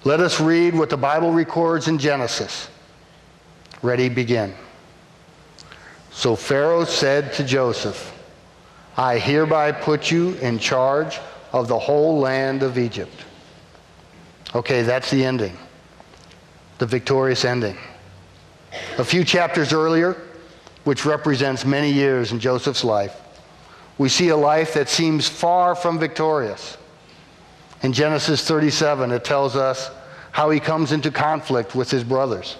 Let us read what the Bible records in Genesis. Ready, begin. So Pharaoh said to Joseph, I hereby put you in charge of the whole land of Egypt. Okay, that's the ending. The victorious ending. A few chapters earlier, which represents many years in Joseph's life, we see a life that seems far from victorious. In Genesis 37, it tells us how he comes into conflict with his brothers,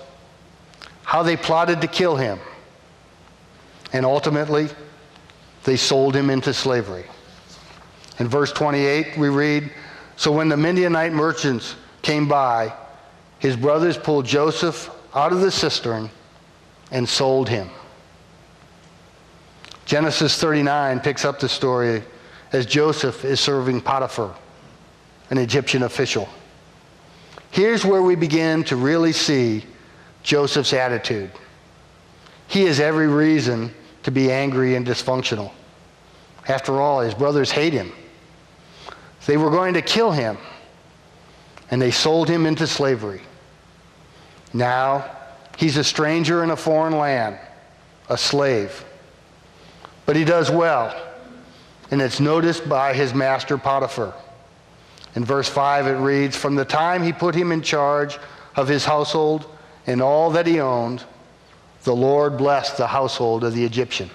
how they plotted to kill him, and ultimately, they sold him into slavery. In verse 28, we read, So when the Midianite merchants came by, his brothers pulled Joseph out of the cistern and sold him. Genesis 39 picks up the story as Joseph is serving Potiphar, an Egyptian official. Here's where we begin to really see Joseph's attitude. He has every reason to be angry and dysfunctional. After all, his brothers hate him. They were going to kill him, and they sold him into slavery. Now, he's a stranger in a foreign land, a slave. But he does well, and it's noticed by his master Potiphar. In verse 5 it reads, From the time he put him in charge of his household and all that he owned, the Lord blessed the household of the Egyptian.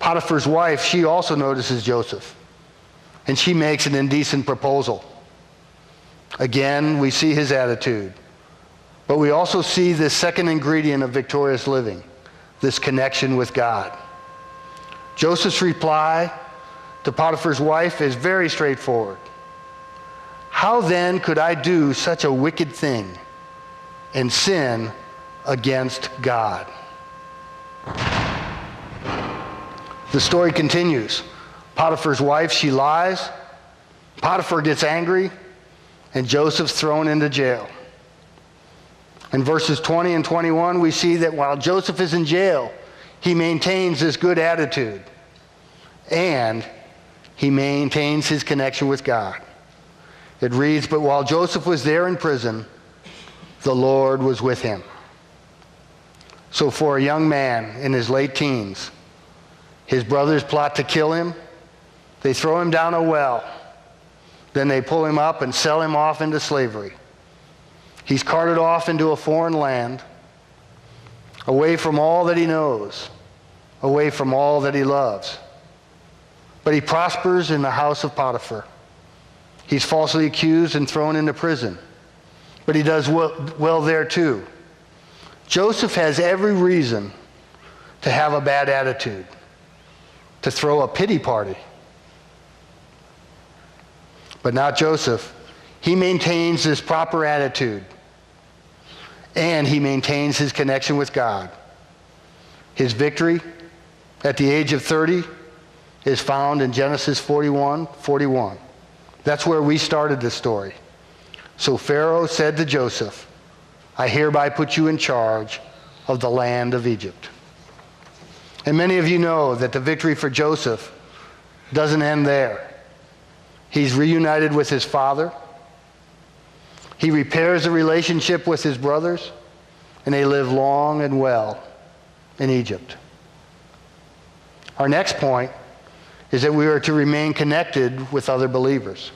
Potiphar's wife, she also notices Joseph, and she makes an indecent proposal. Again, we see his attitude, but we also see this second ingredient of victorious living, this connection with God. Joseph's reply to Potiphar's wife is very straightforward. How then could I do such a wicked thing and sin against God? The story continues. Potiphar's wife, she lies. Potiphar gets angry, and Joseph's thrown into jail. In verses 20 and 21, we see that while Joseph is in jail, he maintains this good attitude, and he maintains his connection with God. It reads, But while Joseph was there in prison, the Lord was with him. So for a young man in his late teens, his brothers plot to kill him. They throw him down a well. Then they pull him up and sell him off into slavery. He's carted off into a foreign land, away from all that he knows, away from all that he loves. But he prospers in the house of Potiphar. He's falsely accused and thrown into prison, but he does well there too. Joseph has every reason to have a bad attitude, to throw a pity party. But not Joseph. He maintains this proper attitude, and he maintains his connection with God. His victory at the age of 30 is found in Genesis 41:41. That's where we started this story. So Pharaoh said to Joseph, I hereby put you in charge of the land of Egypt. And many of you know that the victory for Joseph doesn't end there. He's reunited with his father. He repairs the relationship with his brothers, and they live long and well in Egypt. Our next point is that we are to remain connected with other believers.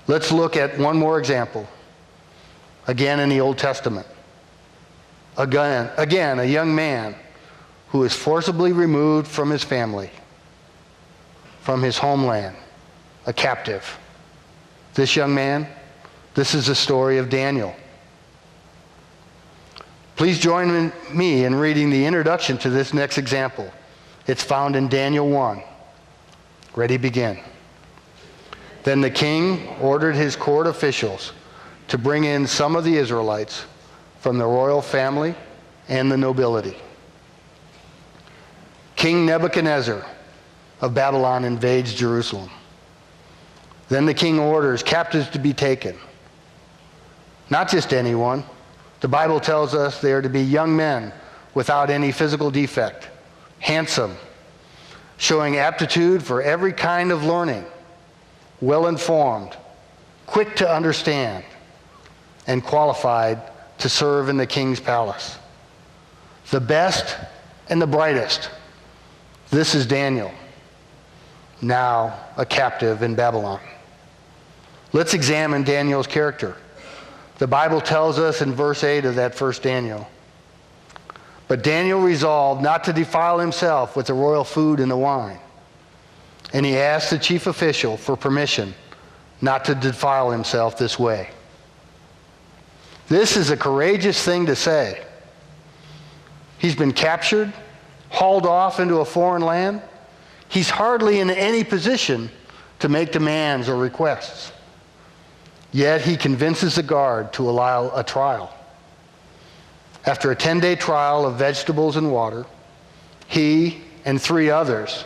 Let's look at one more example, again in the Old Testament. Again, a young man who is forcibly removed from his family, from his homeland, a captive. This young man, this is the story of Daniel. Please join me in reading the introduction to this next example. It's found in Daniel 1. Ready, begin. Then the king ordered his court officials to bring in some of the Israelites from the royal family and the nobility. King Nebuchadnezzar of Babylon invades Jerusalem. Then the king orders captives to be taken. Not just anyone. The Bible tells us they are to be young men without any physical defect, handsome, showing aptitude for every kind of learning, well-informed, quick to understand, and qualified to serve in the king's palace. The best and the brightest. This is Daniel, now a captive in Babylon. Let's examine Daniel's character. The Bible tells us in verse 8 of that first Daniel, "But Daniel resolved not to defile himself with the royal food and the wine. And he asked the chief official for permission not to defile himself this way." This is a courageous thing to say. He's been captured, hauled off into a foreign land. He's hardly in any position to make demands or requests. Yet he convinces the guard to allow a trial. After a 10-day trial of vegetables and water, he and 3 others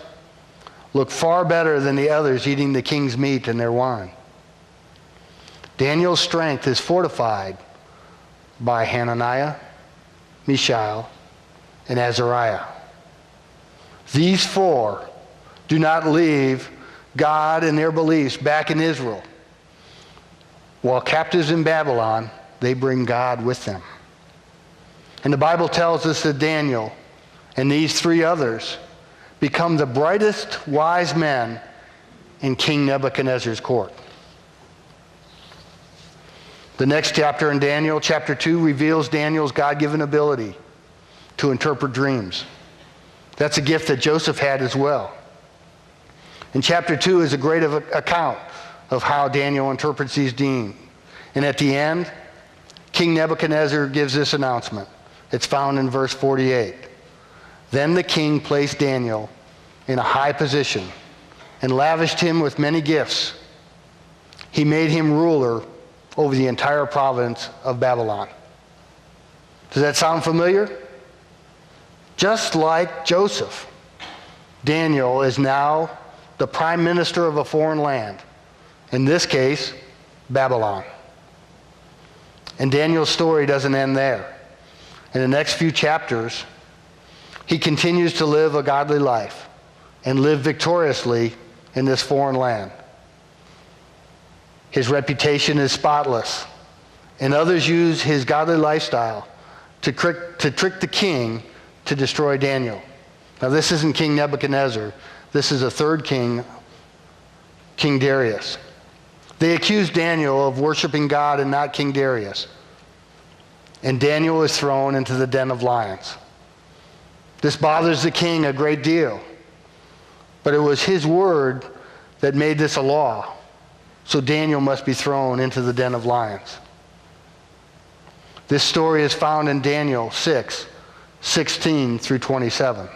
look far better than the others eating the king's meat and their wine. Daniel's strength is fortified by Hananiah, Mishael, and Azariah. These 4 do not leave God and their beliefs back in Israel. While captives in Babylon, they bring God with them. And the Bible tells us that Daniel and these 3 others become the brightest wise men in King Nebuchadnezzar's court. The next chapter in Daniel, chapter 2, reveals Daniel's God-given ability to interpret dreams. That's a gift that Joseph had as well. And chapter 2 is a great account of how Daniel interprets these dreams. And at the end, King Nebuchadnezzar gives this announcement. It's found in verse 48. "Then the king placed Daniel in a high position and lavished him with many gifts. He made him ruler over the entire province of Babylon." Does that sound familiar? Just like Joseph, Daniel is now the prime minister of a foreign land, in this case, Babylon. And Daniel's story doesn't end there. In the next few chapters, he continues to live a godly life and live victoriously in this foreign land. His reputation is spotless, and others use his godly lifestyle to trick the king to destroy Daniel. Now, this isn't King Nebuchadnezzar. This is a third king, King Darius. They accuse Daniel of worshiping God and not King Darius. And Daniel is thrown into the den of lions. This bothers the king a great deal. But it was his word that made this a law. So Daniel must be thrown into the den of lions. This story is found in Daniel 6:16 through 27.